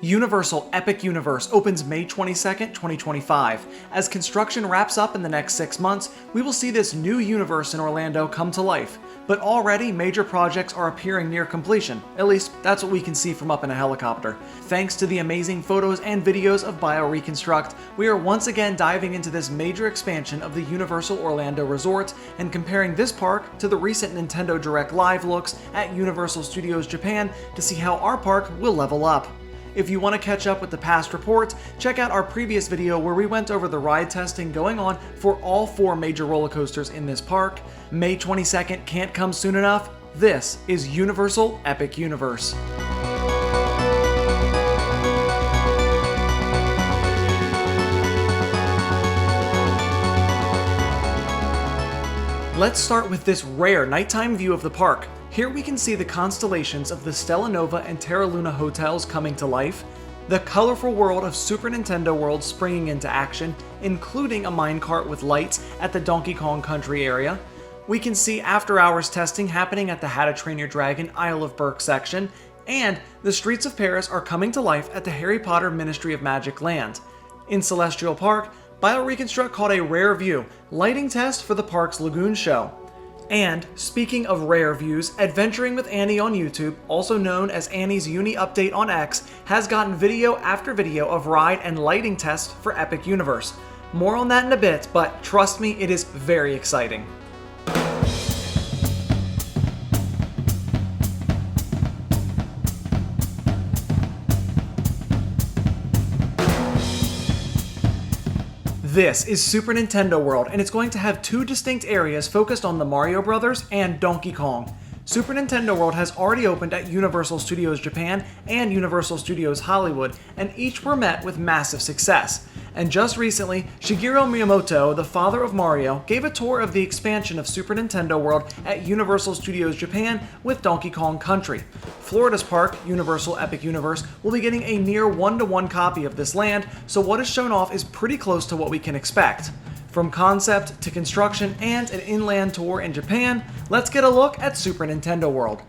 Universal Epic Universe opens May 22nd, 2025. As construction wraps up in the next 6 months, we will see this new universe in Orlando come to life. But already, major projects are appearing near completion. At least, that's what we can see from up in a helicopter. Thanks to the amazing photos and videos of BioReconstruct, we are once again diving into this major expansion of the Universal Orlando Resort and comparing this park to the recent Nintendo Direct Live looks at Universal Studios Japan to see how our park will level up. If you want to catch up with the past reports, check out our previous video where we went over the ride testing going on for all 4 major roller coasters in this park. May 22nd can't come soon enough. This is Universal Epic Universe. Let's start with this rare nighttime view of the park. Here we can see the constellations of the Stella Nova and Terra Luna hotels coming to life, the colorful world of Super Nintendo World springing into action, including a minecart with lights at the Donkey Kong Country area. We can see after-hours testing happening at the How to Train Your Dragon Isle of Berk section, and the streets of Paris are coming to life at the Harry Potter Ministry of Magic land. In Celestial Park, BioReconstruct caught a rare view lighting test for the park's Lagoon show. And, speaking of rare views, Adventuring with Annie on YouTube, also known as Annie's Uni Update on X, has gotten video after video of ride and lighting tests for Epic Universe. More on that in a bit, but trust me, it is very exciting. This is Super Nintendo World, and it's going to have 2 distinct areas focused on the Mario Brothers and Donkey Kong. Super Nintendo World has already opened at Universal Studios Japan and Universal Studios Hollywood, and each were met with massive success. And just recently, Shigeru Miyamoto, the father of Mario, gave a tour of the expansion of Super Nintendo World at Universal Studios Japan with Donkey Kong Country. Florida's park, Universal Epic Universe, will be getting a near 1-to-1 copy of this land, so what is shown off is pretty close to what we can expect. From concept to construction and an inland tour in Japan, let's get a look at Super Nintendo World.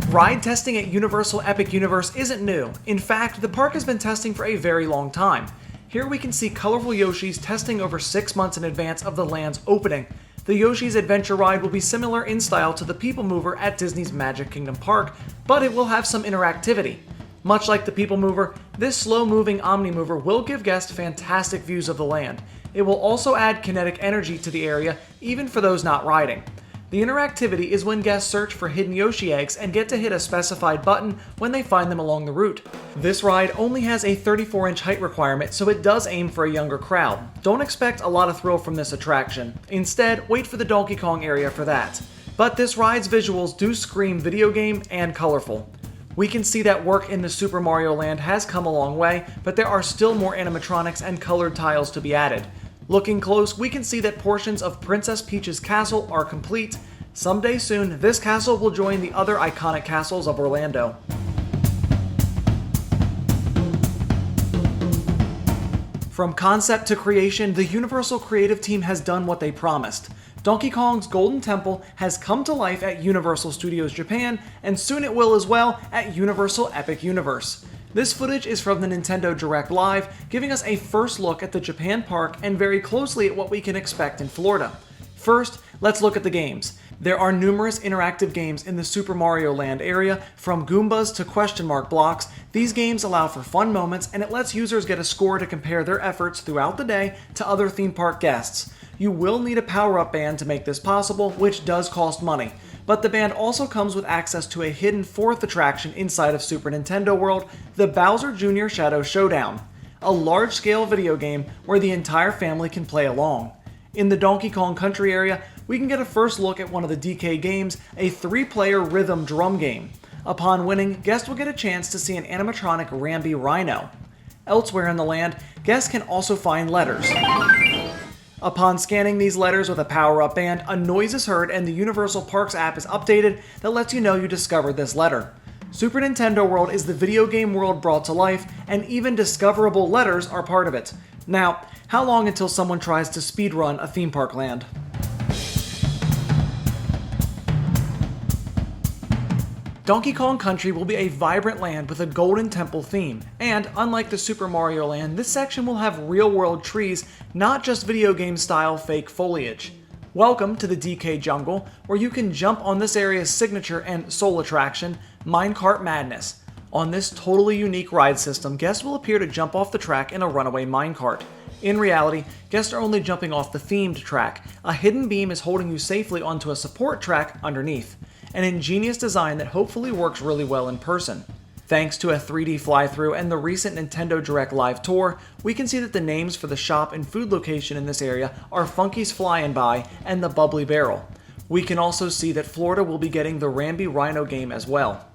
Ride testing at Universal Epic Universe isn't new. In fact, the park has been testing for a very long time. Here we can see colorful Yoshis testing over 6 months in advance of the land's opening. The Yoshi's Adventure ride will be similar in style to the People Mover at Disney's Magic Kingdom Park, but it will have some interactivity. Much like the People Mover, this slow-moving Omni-Mover will give guests fantastic views of the land. It will also add kinetic energy to the area, even for those not riding. The interactivity is when guests search for hidden Yoshi eggs and get to hit a specified button when they find them along the route. This ride only has a 34-inch height requirement, so it does aim for a younger crowd. Don't expect a lot of thrill from this attraction. Instead, wait for the Donkey Kong area for that. But this ride's visuals do scream video game and colorful. We can see that work in the Super Mario Land has come a long way, but there are still more animatronics and colored tiles to be added. Looking close, we can see that portions of Princess Peach's castle are complete. Someday soon, this castle will join the other iconic castles of Orlando. From concept to creation, the Universal creative team has done what they promised. Donkey Kong's Golden Temple has come to life at Universal Studios Japan, and soon it will as well at Universal Epic Universe. This footage is from the Nintendo Direct Live, giving us a first look at the Japan park and very closely at what we can expect in Florida. First, let's look at the games. There are numerous interactive games in the Super Mario Land area, from Goombas to question mark blocks. These games allow for fun moments, and it lets users get a score to compare their efforts throughout the day to other theme park guests. You will need a power-up band to make this possible, which does cost money. But the band also comes with access to a hidden 4th attraction inside of Super Nintendo World, the Bowser Jr. Shadow Showdown, a large-scale video game where the entire family can play along. In the Donkey Kong Country area, we can get a first look at one of the DK games, a 3-player rhythm drum game. Upon winning, guests will get a chance to see an animatronic Rambi Rhino. Elsewhere in the land, guests can also find letters. Upon scanning these letters with a power-up band, a noise is heard and the Universal Parks app is updated that lets you know you discovered this letter. Super Nintendo World is the video game world brought to life, and even discoverable letters are part of it. Now, how long until someone tries to speedrun a theme park land? Donkey Kong Country will be a vibrant land with a Golden Temple theme, and unlike the Super Mario Land, this section will have real-world trees, not just video game-style fake foliage. Welcome to the DK Jungle, where you can jump on this area's signature and sole attraction, Minecart Madness. On this totally unique ride system, guests will appear to jump off the track in a runaway minecart. In reality, guests are only jumping off the themed track. A hidden beam is holding you safely onto a support track underneath. An ingenious design that hopefully works really well in person. Thanks to a 3D fly-through and the recent Nintendo Direct Live Tour, we can see that the names for the shop and food location in this area are Funky's Flying By and the Bubbly Barrel. We can also see that Florida will be getting the Ramby Rhino game as well.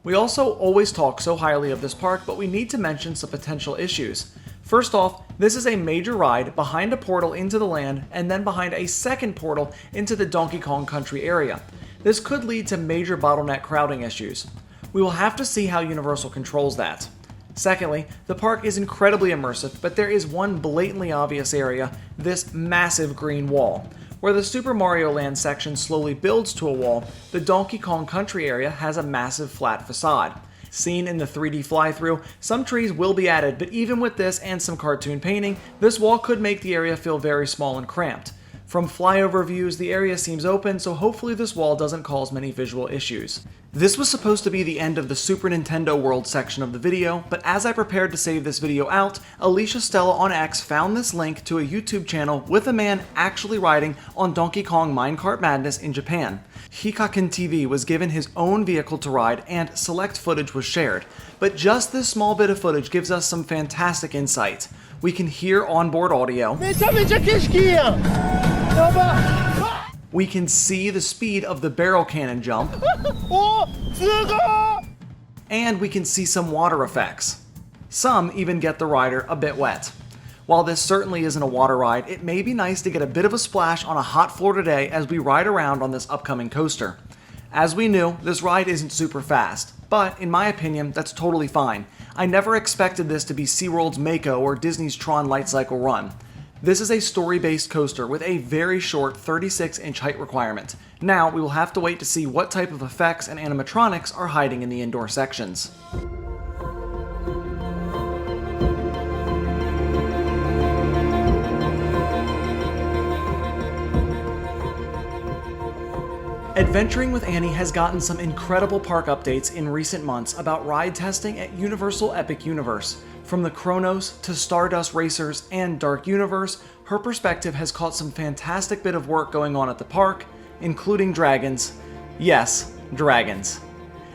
We also always talk so highly of this park, but we need to mention some potential issues. First off, this is a major ride behind a portal into the land and then behind a second portal into the Donkey Kong Country area. This could lead to major bottleneck crowding issues. We will have to see how Universal controls that. Secondly, the park is incredibly immersive, but there is one blatantly obvious area, this massive green wall. Where the Super Mario Land section slowly builds to a wall, the Donkey Kong Country area has a massive flat facade. Seen in the 3D fly-through, some trees will be added, but even with this and some cartoon painting, this wall could make the area feel very small and cramped. From flyover views, the area seems open, so hopefully this wall doesn't cause many visual issues. This was supposed to be the end of the Super Nintendo World section of the video, but as I prepared to save this video out, Alicia Stella on X found this link to a YouTube channel with a man actually riding on Donkey Kong Minecart Madness in Japan. Hikaken TV was given his own vehicle to ride and select footage was shared, but just this small bit of footage gives us some fantastic insight. We can hear onboard audio. We can see the speed of the barrel cannon jump. And we can see some water effects. Some even get the rider a bit wet. While this certainly isn't a water ride, it may be nice to get a bit of a splash on a hot Florida day as we ride around on this upcoming coaster. As we knew, this ride isn't super fast, but in my opinion, that's totally fine. I never expected this to be SeaWorld's Mako or Disney's Tron Light Cycle Run. This is a story-based coaster with a very short 36-inch height requirement. Now, we will have to wait to see what type of effects and animatronics are hiding in the indoor sections. Adventuring with Annie has gotten some incredible park updates in recent months about ride testing at Universal Epic Universe. From the Chronos to Stardust Racers and Dark Universe, her perspective has caught some fantastic bit of work going on at the park, including dragons. Yes, dragons.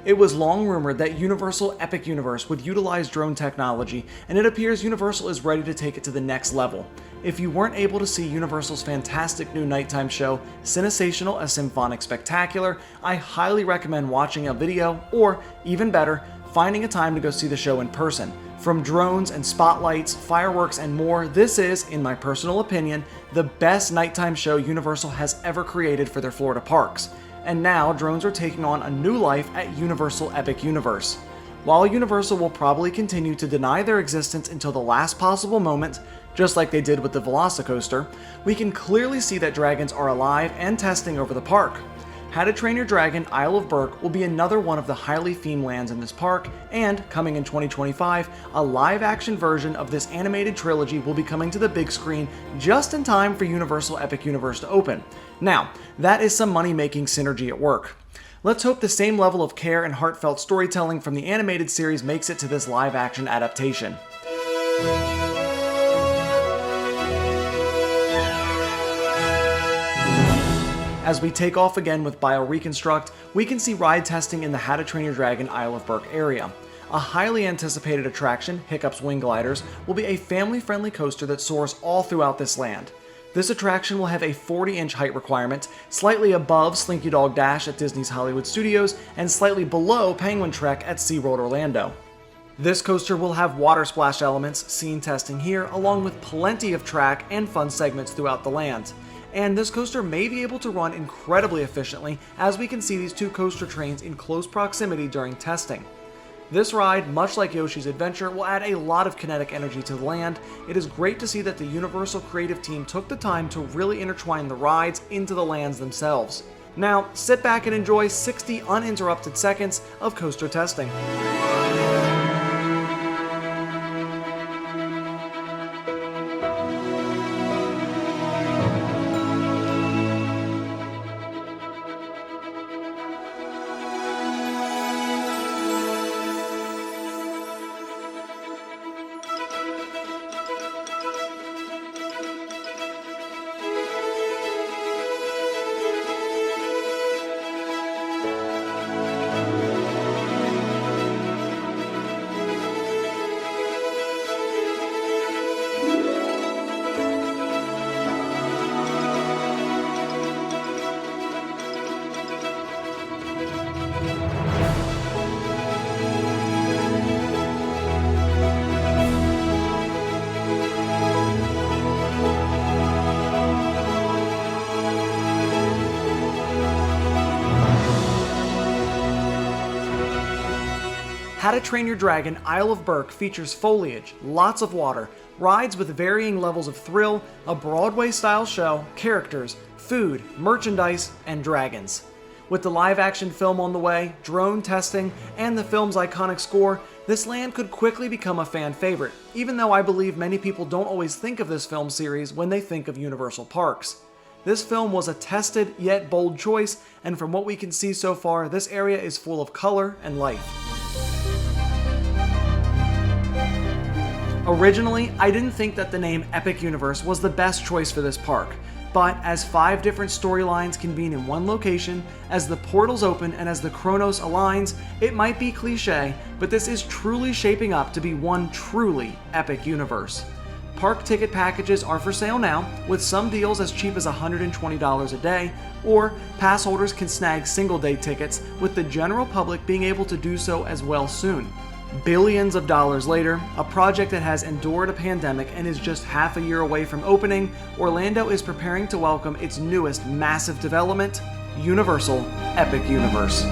It was long rumored that Universal Epic Universe would utilize drone technology, and it appears Universal is ready to take it to the next level. If you weren't able to see Universal's fantastic new nighttime show, Cinesational: A Symphonic Spectacular, I highly recommend watching a video, or, even better, finding a time to go see the show in person. From drones and spotlights, fireworks, and more, this is, in my personal opinion, the best nighttime show Universal has ever created for their Florida parks. And now, drones are taking on a new life at Universal Epic Universe. While Universal will probably continue to deny their existence until the last possible moment, just like they did with the Velocicoaster, we can clearly see that dragons are alive and testing over the park. How to Train Your Dragon Isle of Berk will be another one of the highly themed lands in this park, and coming in 2025, a live-action version of this animated trilogy will be coming to the big screen just in time for Universal Epic Universe to open. Now, that is some money-making synergy at work. Let's hope the same level of care and heartfelt storytelling from the animated series makes it to this live-action adaptation. As we take off again with BioReconstruct, we can see ride testing in the How to Train Your Dragon Isle of Berk area. A highly anticipated attraction, Hiccup's Wing Gliders, will be a family-friendly coaster that soars all throughout this land. This attraction will have a 40-inch height requirement, slightly above Slinky Dog Dash at Disney's Hollywood Studios, and slightly below Penguin Trek at SeaWorld Orlando. This coaster will have water splash elements, seen testing here, along with plenty of track and fun segments throughout the land. And this coaster may be able to run incredibly efficiently, as we can see these two coaster trains in close proximity during testing. This ride, much like Yoshi's Adventure, will add a lot of kinetic energy to the land. It is great to see that the Universal creative team took the time to really intertwine the rides into the lands themselves. Now, sit back and enjoy 60 uninterrupted seconds of coaster testing. How to Train Your Dragon Isle of Berk features foliage, lots of water, rides with varying levels of thrill, a Broadway-style show, characters, food, merchandise, and dragons. With the live-action film on the way, drone testing, and the film's iconic score, this land could quickly become a fan favorite, even though I believe many people don't always think of this film series when they think of Universal Parks. This film was a tested yet bold choice, and from what we can see so far, this area is full of color and life. Originally, I didn't think that the name Epic Universe was the best choice for this park, but as 5 different storylines convene in one location, as the portals open and as the Chronos aligns, it might be cliche, but this is truly shaping up to be one truly epic universe. Park ticket packages are for sale now, with some deals as cheap as $120 a day, or pass holders can snag single-day tickets, with the general public being able to do so as well soon. Billions of dollars later, a project that has endured a pandemic and is just half a year away from opening, Orlando is preparing to welcome its newest massive development, Universal Epic Universe.